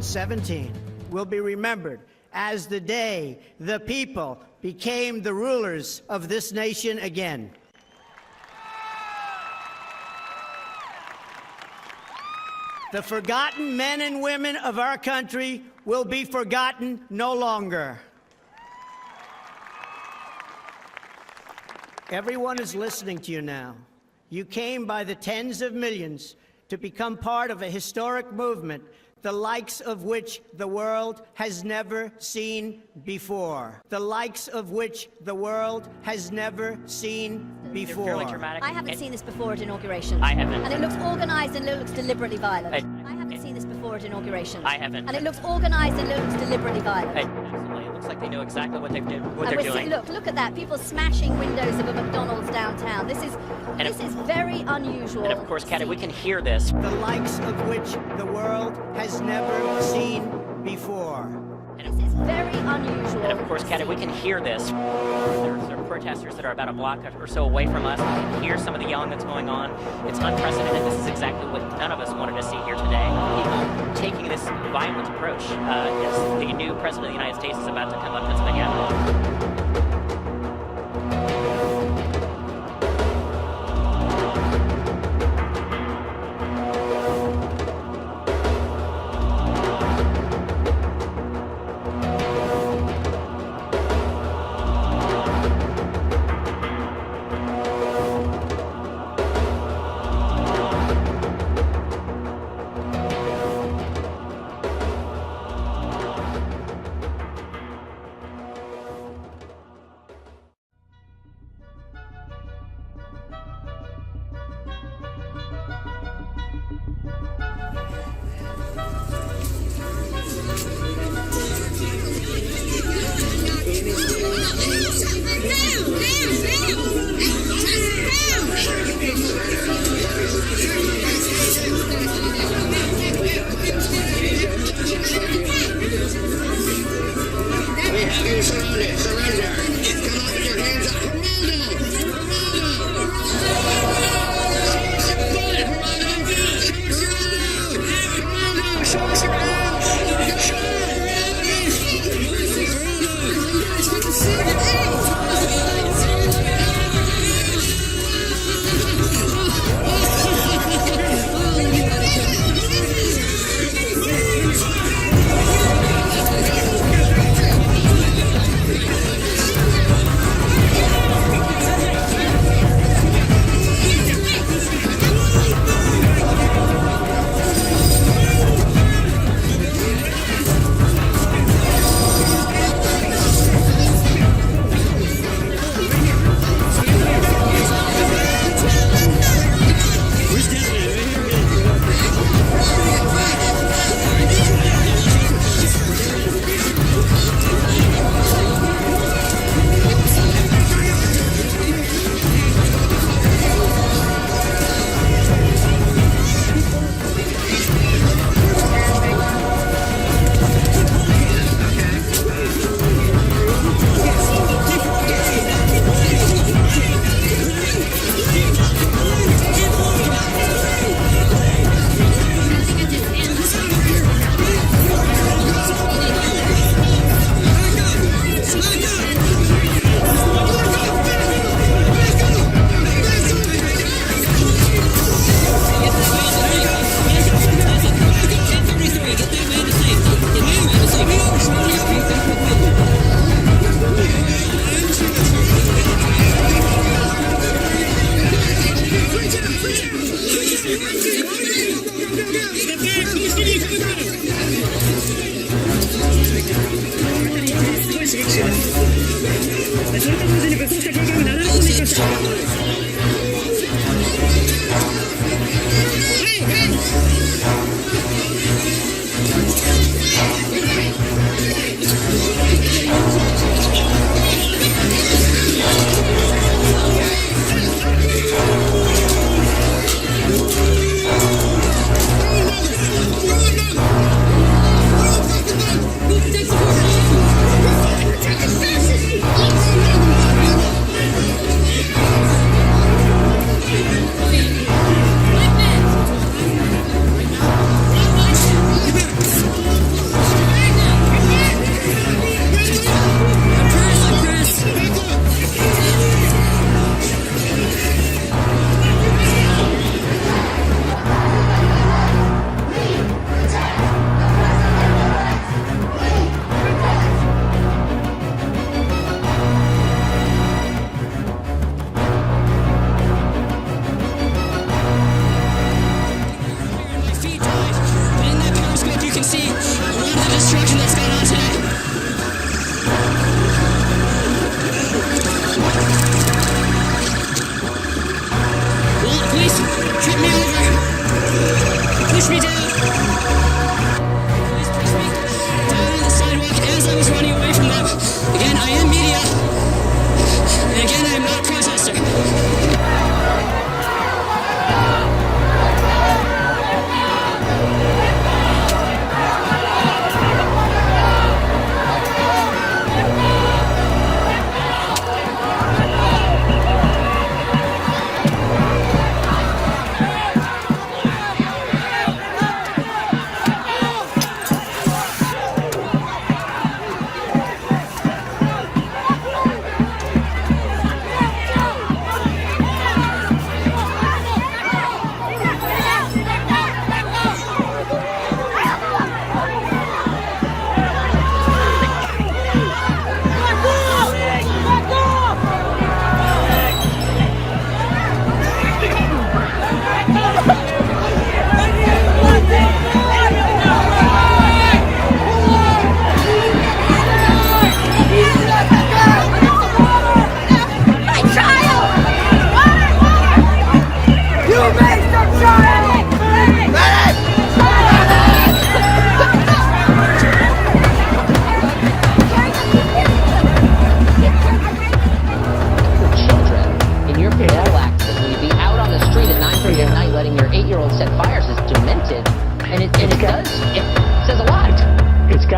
2017 will be remembered as the day the people became the rulers of this nation again. The forgotten men and women of our country will be forgotten no longer. Everyone is listening to you now. You came by the tens of millions to become part of a historic movement, the likes of which the world has never seen before. The likes of which the world has never seen before. They're fairly dramatic. I haven't seen this before at Inauguration. I haven't. And it looks organized and it looks deliberately violent. I haven't seen this before at Inauguration. I haven't. And it looks organized and it looks deliberately violent. Absolutely. It looks like they know exactly what they're And doing. Look at that. People smashing windows of a McDonald's downtown. This is very unusual. And of course, Kat, we can hear this. The likes of which the world has never seen before. This is very unusual. And of course, Kat, we can hear this. There are protesters that are about a block or so away from us. We can hear some of the yelling that's going on. It's unprecedented. This is exactly what none of us wanted to see here today. People taking this violent approach as the new president of the United States is about to come up to the Capitol.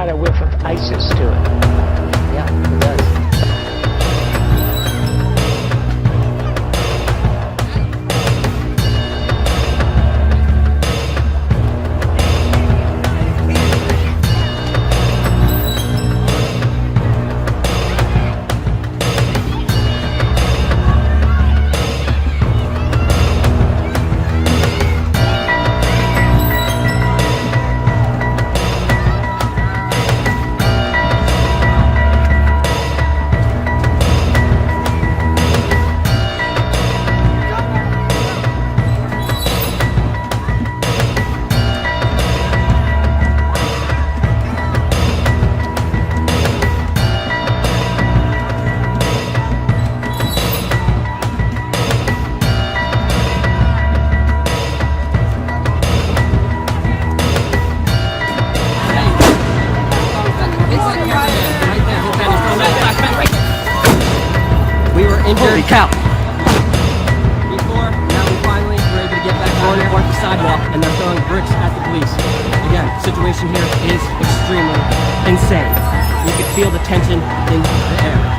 got a whiff of ISIS to it. Yeah, it does. We were injured. Holy cow! Before, now we finally were able to get back on the sidewalk, and they're throwing bricks at the police. Again, the situation here is extremely insane. You can feel the tension in the air.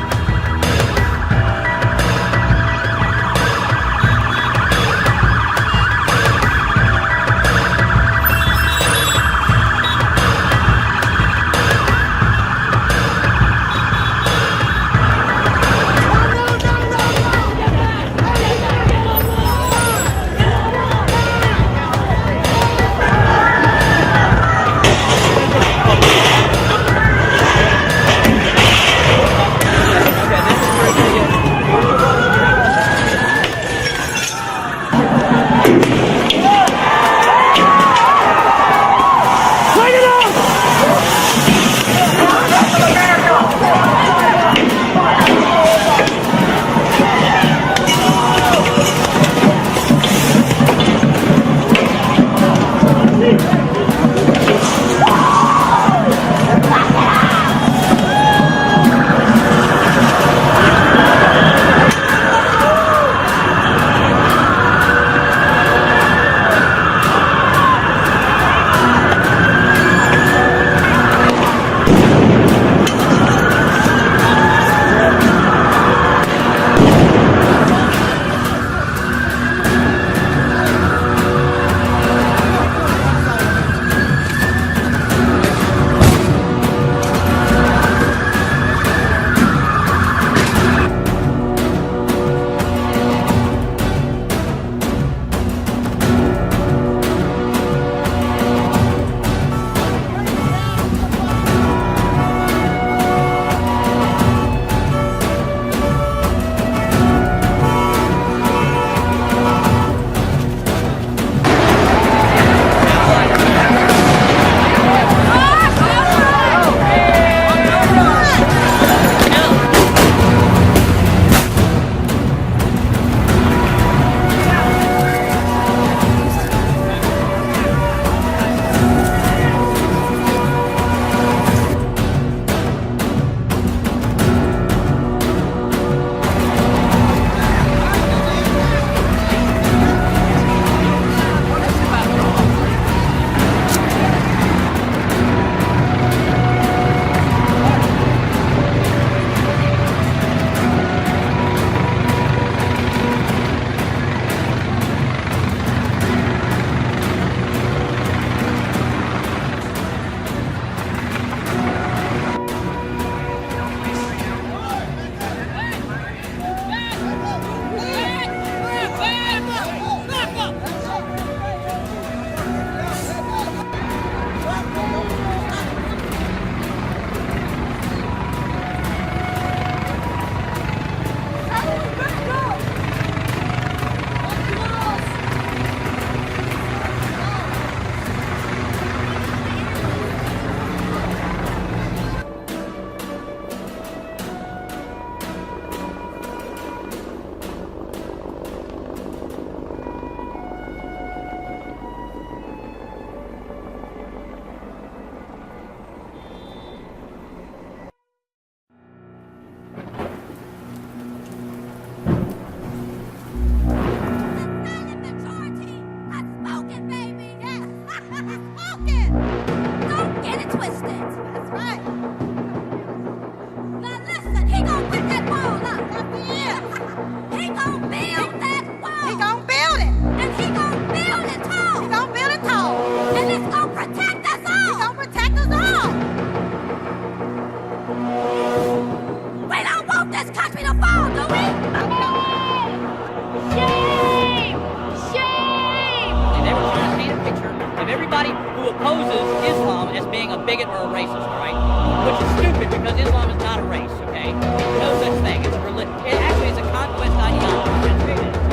which is stupid because Islam is not a race, okay? No such thing. It's a religion. Actually, it's a conquest ideology.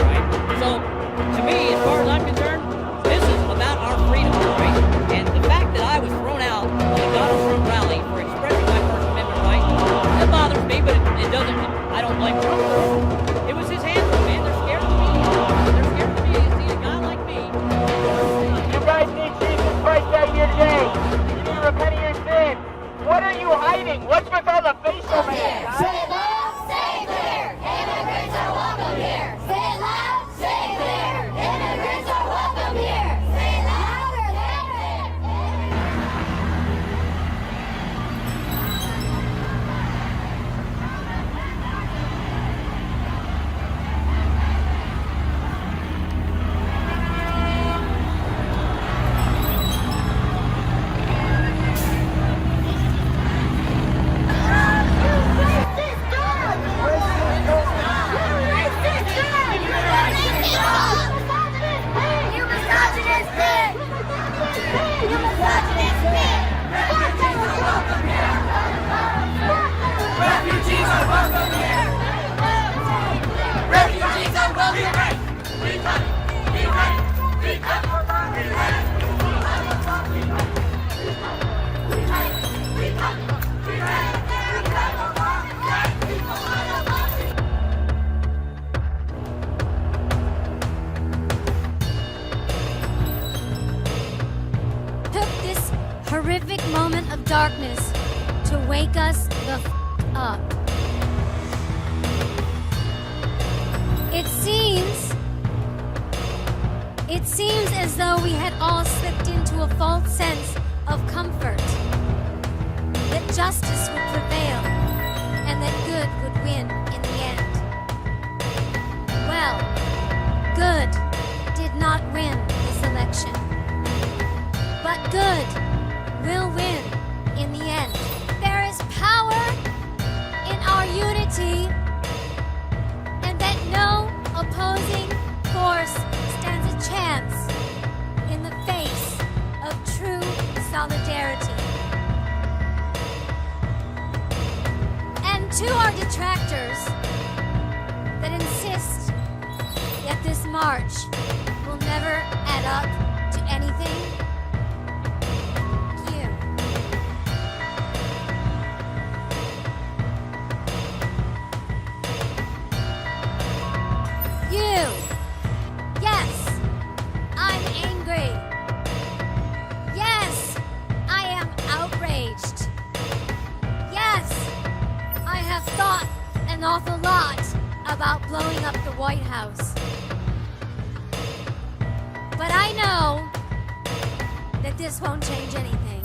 Right? So, to me, as far as I'm concerned, this is about our freedom, right? And the fact that I was thrown out of the Donald Trump rally for expressing my First Amendment right, that bothers me, but it doesn't. I don't blame Trump for it. It was his handler, man. They're scared of me. They're scared of me. You see a guy like me. You guys need Jesus Christ out of your day. You need to repent of your sin. What are you hiding? What's with all the facial man? Say it loud, say it clear. Immigrants are welcome here. Say it loud, say it clear. Immigrants are welcome here. Say it louder than it. Took this horrific moment of darkness to wake us the up. It seems as though we had all slipped into a false sense of comfort, that justice would prevail and that good would win in the end. Well, good did not win this election, but good will win in the end. There is power in our unity, and that no opposing force stands a chance in the face of true solidarity. And to our detractors that insist that this march will never add up to anything, yes, I'm angry. Yes, I am outraged. Yes, I have thought an awful lot about blowing up the White House. But I know that this won't change anything.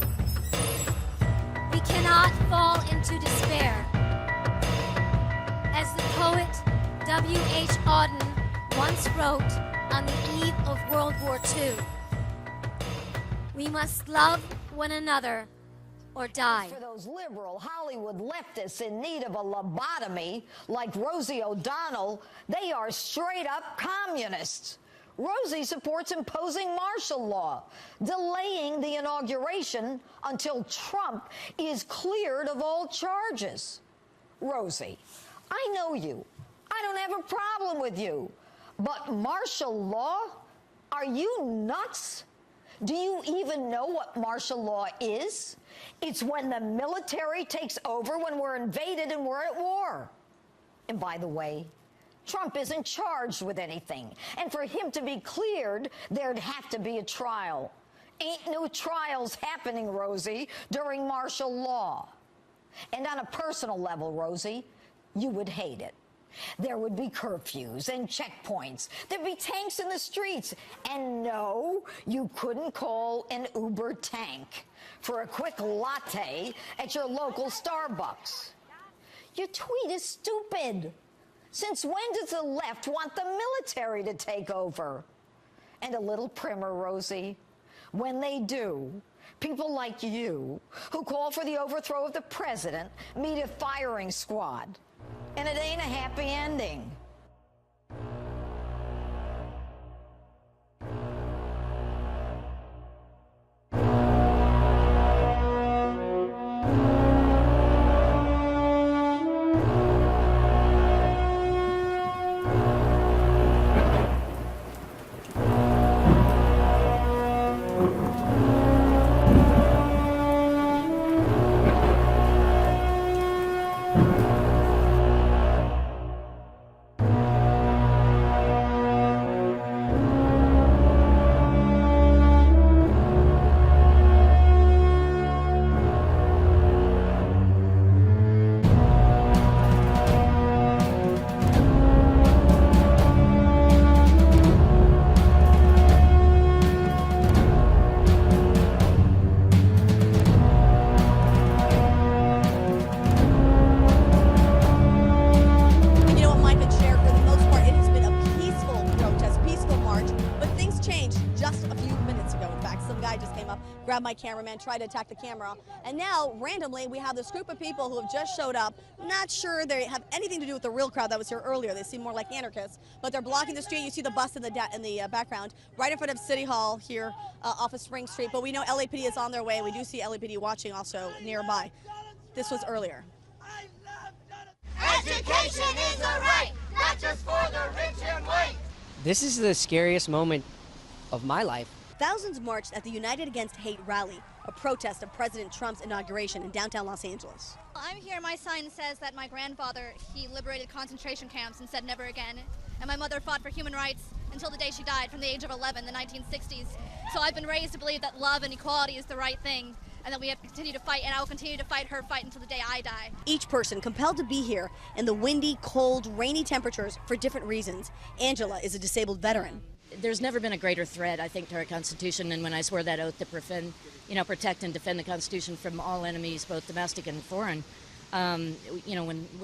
We cannot fall into despair. As the poet W.H. Auden once wrote on the eve of World War II, we must love one another or die. For those liberal Hollywood leftists in need of a lobotomy, like Rosie O'Donnell, they are straight up communists. Rosie supports imposing martial law, delaying the inauguration until Trump is cleared of all charges. Rosie, I know you. I don't have a problem with you. But martial law? Are you nuts? Do you even know what martial law is? It's when the military takes over when we're invaded and we're at war. And by the way, Trump isn't charged with anything. And for him to be cleared, there'd have to be a trial. Ain't no trials happening, Rosie, during martial law. And on a personal level, Rosie, you would hate it. There would be curfews and checkpoints. There'd be tanks in the streets. And no, you couldn't call an Uber tank for a quick latte at your local Starbucks. Your tweet is stupid. Since when does the left want the military to take over? And a little primer, Rosie. When they do, people like you, who call for the overthrow of the president, meet a firing squad. And it ain't a happy ending. grabbed my cameraman, tried to attack the camera. And now, randomly, we have this group of people who have just showed up. Not sure they have anything to do with the real crowd that was here earlier. They seem more like anarchists, but they're blocking the street. You see the bus in the background, right in front of City Hall here off of Spring Street. But we know LAPD is on their way. We do see LAPD watching also nearby. This was earlier. Education is a right, not just for the rich and white. This is the scariest moment of my life. Thousands marched at the United Against Hate rally, a protest of President Trump's inauguration in downtown Los Angeles. I'm here, my sign says that my grandfather, he liberated concentration camps and said never again. And my mother fought for human rights until the day she died from the age of 11 in the 1960s. So I've been raised to believe that love and equality is the right thing, and that we have to continue to fight, and I will continue to fight her fight until the day I die. Each person compelled to be here in the windy, cold, rainy temperatures for different reasons. Angela is a disabled veteran. There's never been a greater threat, I think, to our Constitution than when I swore that oath to protect and defend the Constitution from all enemies, both domestic and foreign. When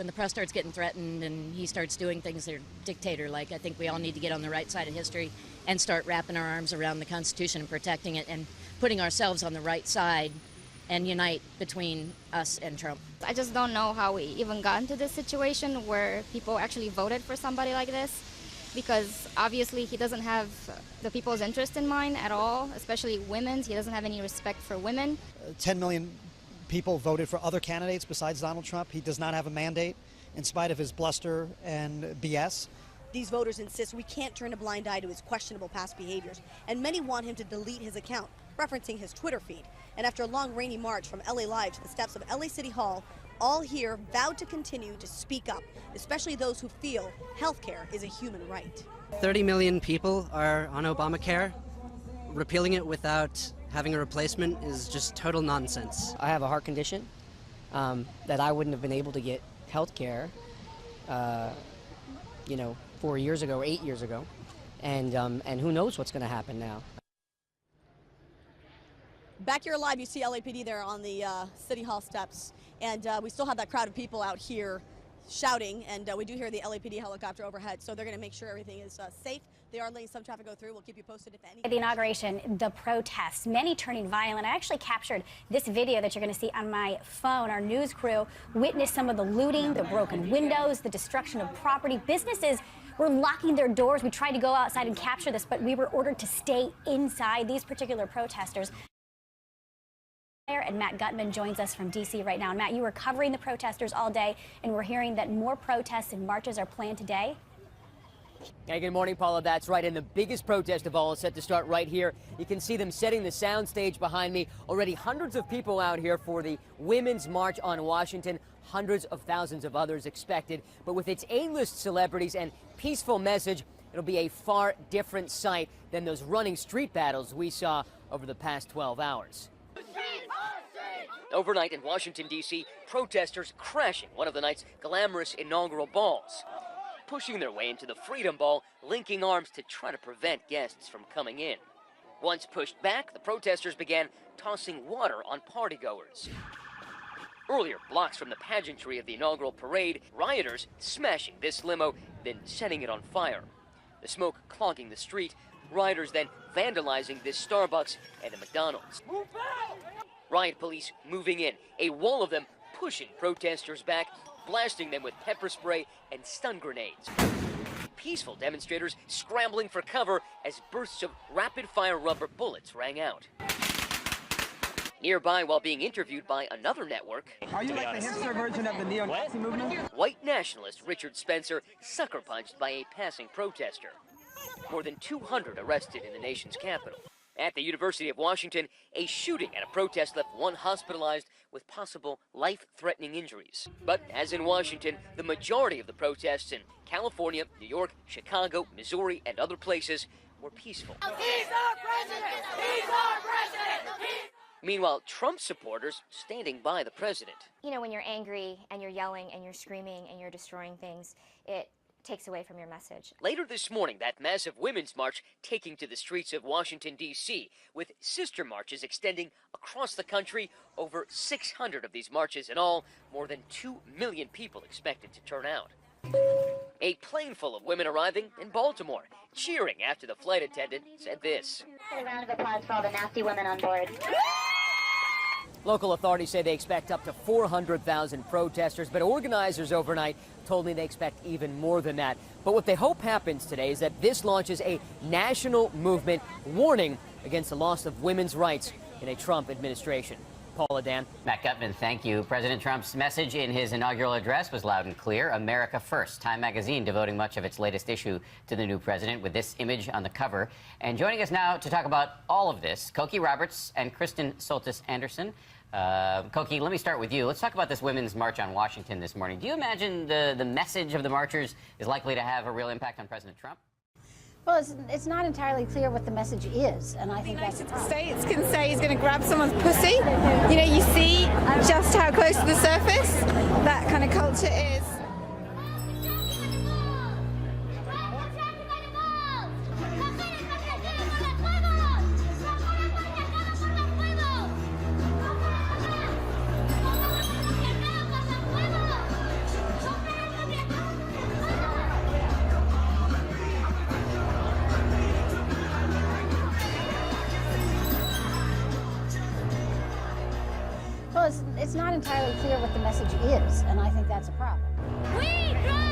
the press starts getting threatened and he starts doing things that are dictator-like, I think we all need to get on the right side of history and start wrapping our arms around the Constitution and protecting it and putting ourselves on the right side and unite between us and Trump. I just don't know how we even got into this situation where people actually voted for somebody like this, because obviously he doesn't have the people's interest in mind at all, especially women's. He doesn't have any respect for women. 10 million people voted for other candidates besides Donald Trump. He does not have a mandate in spite of his bluster and BS. These voters insist we can't turn a blind eye to his questionable past behaviors, and many want him to delete his account, referencing his Twitter feed. And after a long rainy march from LA Live to the steps of LA City Hall, all here vowed to continue to speak up, especially those who feel healthcare is a human right. 30 million people are on Obamacare. Repealing it without having a replacement is just total nonsense. I have a heart condition that I wouldn't have been able to get health care, 4 years ago or 8 years ago. And who knows what's going to happen now. Back here live, you see LAPD there on the City Hall steps, and we still have that crowd of people out here shouting, and we do hear the LAPD helicopter overhead, so they're going to make sure everything is safe. They are letting some traffic go through. We'll keep you posted if any. The inauguration, the protests, many turning violent. I actually captured this video that you're going to see on my phone. Our news crew witnessed some of the looting, the broken windows, the destruction of property. Businesses were locking their doors. We tried to go outside and capture this, but we were ordered to stay inside. These particular protesters. And Matt Gutman joins us from D.C. right now. And Matt, you were covering the protesters all day, and we're hearing that more protests and marches are planned today. Hey, good morning, Paula. That's right. And the biggest protest of all is set to start right here. You can see them setting the sound stage behind me. Already hundreds of people out here for the Women's March on Washington. Hundreds of thousands of others expected. But with its A-list celebrities and peaceful message, it'll be a far different sight than those running street battles we saw over the past 12 hours. Overnight in Washington, D.C., protesters crashing one of the night's glamorous inaugural balls, pushing their way into the Freedom Ball, linking arms to try to prevent guests from coming in. Once pushed back, the protesters began tossing water on partygoers. Earlier, blocks from the pageantry of the inaugural parade, rioters smashing this limo, then setting it on fire. The smoke clogging the street, rioters then vandalizing this Starbucks and a McDonald's. Riot police moving in, a wall of them pushing protesters back, blasting them with pepper spray and stun grenades. Peaceful demonstrators scrambling for cover as bursts of rapid-fire rubber bullets rang out. Nearby, while being interviewed by another network, are you like the hipster version of the neo-Nazi movement? White nationalist Richard Spencer sucker-punched by a passing protester. More than 200 arrested in the nation's capital. At the University of Washington, a shooting at a protest left one hospitalized with possible life-threatening injuries. But as in Washington, the majority of the protests in California, New York, Chicago, Missouri, and other places were peaceful. He's our president! He's our president! Meanwhile, Trump supporters standing by the president. You know, when you're angry and you're yelling and you're screaming and you're destroying things, it takes away from your message. Later this morning, that massive women's march taking to the streets of Washington, D.C., with sister marches extending across the country. Over 600 of these marches in all, more than 2 million people expected to turn out. A plane full of women arriving in Baltimore, cheering after the flight attendant said this. A round of applause for all the nasty women on board. Local authorities say they expect up to 400,000 protesters, but organizers overnight told me they expect even more than that. But what they hope happens today is that this launches a national movement warning against the loss of women's rights in a Trump administration. Paula, Dan. Matt Gutman, thank you. President Trump's message in his inaugural address was loud and clear. America first. Time magazine devoting much of its latest issue to the new president with this image on the cover. And joining us now to talk about all of this, Cokie Roberts and Kristen Soltis Anderson. Cokie, let me start with you. Let's talk about this Women's March on Washington this morning. Do you imagine the message of the marchers is likely to have a real impact on President Trump? Well, it's not entirely clear what the message is, and I think that's the problem. States can say he's going to grab someone's pussy. You know, you see just how close to the surface that kind of culture is. Well, it's not entirely clear what the message is, and I think that's a problem. We drive!